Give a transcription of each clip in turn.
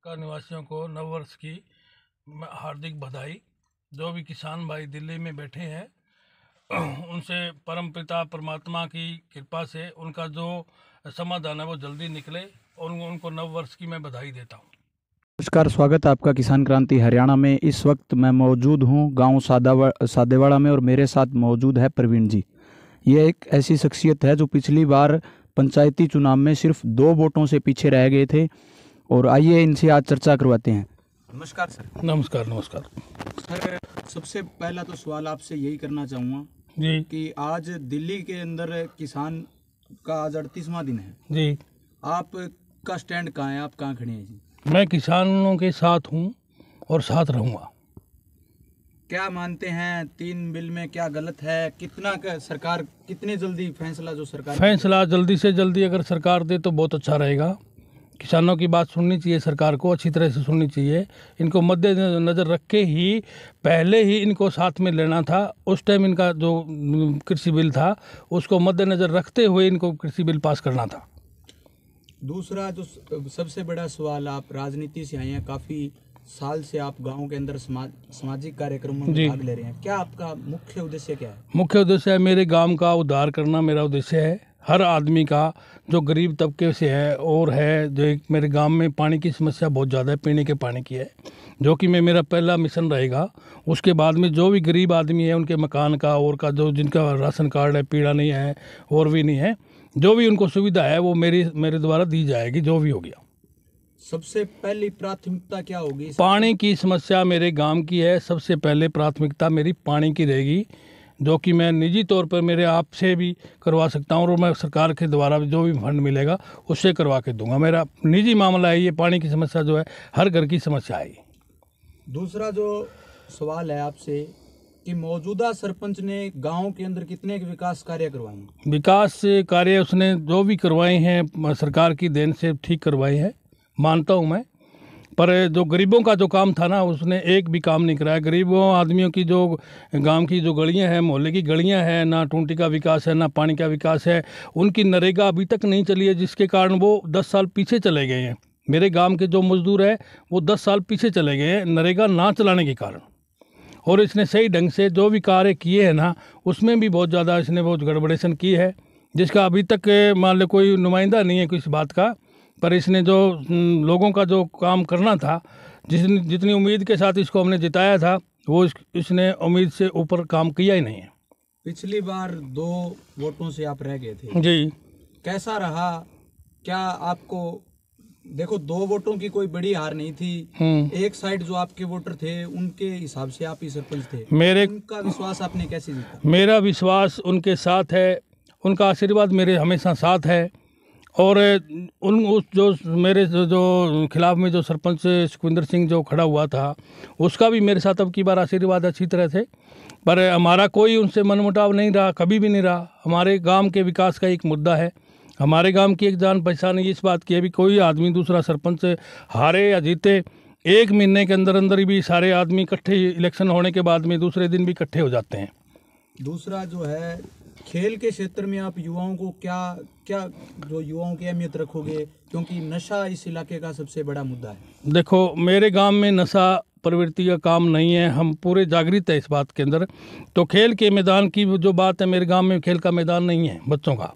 का निवासियों को नव वर्ष की हार्दिक बधाई। जो भी किसान भाई दिल्ली में बैठे हैं उनसे परमपिता परमात्मा की कृपा से उनका जो समाधान है वो जल्दी निकले और उनको नव वर्ष की मैं बधाई देता हूँ। नमस्कार, स्वागत है आपका किसान क्रांति हरियाणा में। इस वक्त मैं मौजूद हूँ गांव सादेवाड़ा में और मेरे साथ मौजूद है प्रवीण जी। ये एक ऐसी शख्सियत है जो पिछली बार पंचायती चुनाव में सिर्फ 2 वोटों से पीछे रह गए थे और आइए इनसे आज चर्चा करवाते हैं। नमस्कार सर। नमस्कार। नमस्कार सर, सबसे पहला तो सवाल आपसे यही करना चाहूँगा जी कि आज दिल्ली के अंदर किसान का आज 38वां दिन है जी। आपका स्टैंड कहाँ है, आप कहाँ खड़े हैं जी? मैं किसानों के साथ हूँ और साथ रहूँगा। क्या मानते हैं 3 बिल में क्या गलत है? सरकार कितनी जल्दी फैसला जल्दी से जल्दी अगर सरकार दे तो बहुत अच्छा रहेगा। किसानों की बात सुननी चाहिए, सरकार को अच्छी तरह से सुननी चाहिए। इनको मद्देनज़र रख के ही पहले ही इनको साथ में लेना था। उस टाइम इनका जो कृषि बिल था उसको मद्देनज़र रखते हुए इनको कृषि बिल पास करना था। दूसरा जो सबसे बड़ा सवाल, आप राजनीति से आए हैं, काफ़ी साल से आप गांव के अंदर सामाजिक कार्यक्रमों में भाग ले रहे हैं। क्या आपका मुख्य उद्देश्य क्या है? मुख्य उद्देश्य है मेरे गांव का उद्धार करना। मेरा उद्देश्य है हर आदमी का जो गरीब तबके से है और है जो एक मेरे गांव में पानी की समस्या बहुत ज़्यादा है, पीने के पानी की है, जो कि मेरा पहला मिशन रहेगा। उसके बाद में जो भी गरीब आदमी है उनके मकान का और का जो जिनका राशन कार्ड है, पीड़ा नहीं है और भी नहीं है, जो भी उनको सुविधा है वो मेरे द्वारा दी जाएगी, जो भी हो गया। सबसे पहली प्राथमिकता क्या होगी? पानी की समस्या मेरे गांव की है। सबसे पहले प्राथमिकता मेरी पानी की रहेगी, जो कि मैं निजी तौर पर मेरे आप से भी करवा सकता हूं और मैं सरकार के द्वारा जो भी फंड मिलेगा उससे करवा के दूंगा। मेरा निजी मामला है ये, पानी की समस्या जो है हर घर की समस्या है। दूसरा जो सवाल है आपसे कि मौजूदा सरपंच ने गांव के अंदर कितने विकास कार्य करवाए हैं? विकास कार्य उसने जो भी करवाए हैं सरकार की देन से ठीक करवाए हैं, मानता हूं मैं। पर जो गरीबों का जो काम था ना उसने एक भी काम नहीं कराया। गरीबों आदमियों की जो गांव की जो गलियां हैं, मोहल्ले की गलियां हैं, ना टूंटी का विकास है ना पानी का विकास है। उनकी नरेगा अभी तक नहीं चली है, जिसके कारण वो 10 साल पीछे चले गए हैं। मेरे गांव के जो मजदूर है वो 10 साल पीछे चले गए हैं नरेगा ना चलाने के कारण। और इसने सही ढंग से जो भी कार्य किए हैं ना उसमें भी बहुत ज़्यादा इसने बहुत गड़बड़ेशन की है, जिसका अभी तक मान लो कोई नुमाइंदा नहीं है किसी बात का। पर इसने जो लोगों का जो काम करना था, जितनी उम्मीद के साथ इसको हमने जिताया था, वो इसने उम्मीद से ऊपर काम किया ही नहीं है। पिछली बार 2 वोटों से आप रह गए थे जी, कैसा रहा? क्या आपको देखो 2 वोटों की कोई बड़ी हार नहीं थी। एक साइड जो आपके वोटर थे उनके हिसाब से आप ही सरपंच थे, उनका विश्वास आपने कैसे जीता? मेरा विश्वास उनके साथ है, उनका आशीर्वाद मेरे हमेशा साथ है। और मेरे जो खिलाफ में जो सरपंच सुखविंदर सिंह जो खड़ा हुआ था उसका भी मेरे साथ अब की बार आशीर्वाद अच्छी तरह से। पर हमारा कोई उनसे मनमुटाव नहीं रहा, कभी भी नहीं रहा। हमारे गांव के विकास का एक मुद्दा है। हमारे गांव की एक जान पहचान इस बात की है भी कोई आदमी दूसरा सरपंच हारे या जीते, 1 महीने के अंदर अंदर ही भी सारे आदमी इकट्ठे, इलेक्शन होने के बाद में दूसरे दिन भी इकट्ठे हो जाते हैं। दूसरा जो है खेल के क्षेत्र में आप युवाओं को क्या जो युवाओं की अहमियत रखोगे, क्योंकि नशा इस इलाके का सबसे बड़ा मुद्दा है। देखो मेरे गांव में नशा प्रवृत्ति का काम नहीं है, हम पूरे जागृत है इस बात के अंदर। तो खेल के मैदान की जो बात है, मेरे गांव में खेल का मैदान नहीं है बच्चों का,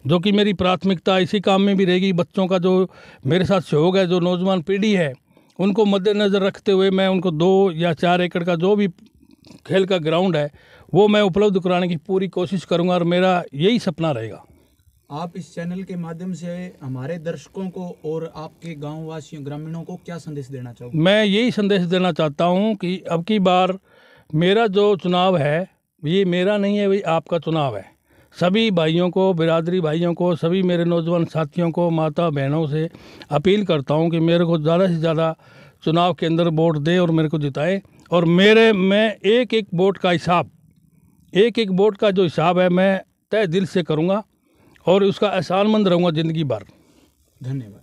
जो कि मेरी प्राथमिकता इसी काम में भी रहेगी। बच्चों का जो मेरे साथ सहयोग है, जो नौजवान पीढ़ी है, उनको मद्देनज़र रखते हुए मैं उनको 2 या 4 एकड़ का जो भी खेल का ग्राउंड है वो मैं उपलब्ध कराने की पूरी कोशिश करूंगा और मेरा यही सपना रहेगा। आप इस चैनल के माध्यम से हमारे दर्शकों को और आपके गाँव वासियों, ग्रामीणों को क्या संदेश देना चाहोगे? मैं यही संदेश देना चाहता हूं कि अब की बार मेरा जो चुनाव है ये मेरा नहीं है, वही आपका चुनाव है। सभी भाइयों को, बिरादरी भाइयों को, सभी मेरे नौजवान साथियों को, माता बहनों से अपील करता हूँ कि मेरे को ज़्यादा से ज़्यादा चुनाव के अंदर वोट दें और मेरे को जिताएं। और मैं एक वोट का हिसाब, एक वोट का जो हिसाब है मैं तय दिल से करूंगा और उसका एहसानमंद रहूंगा ज़िंदगी भर। धन्यवाद।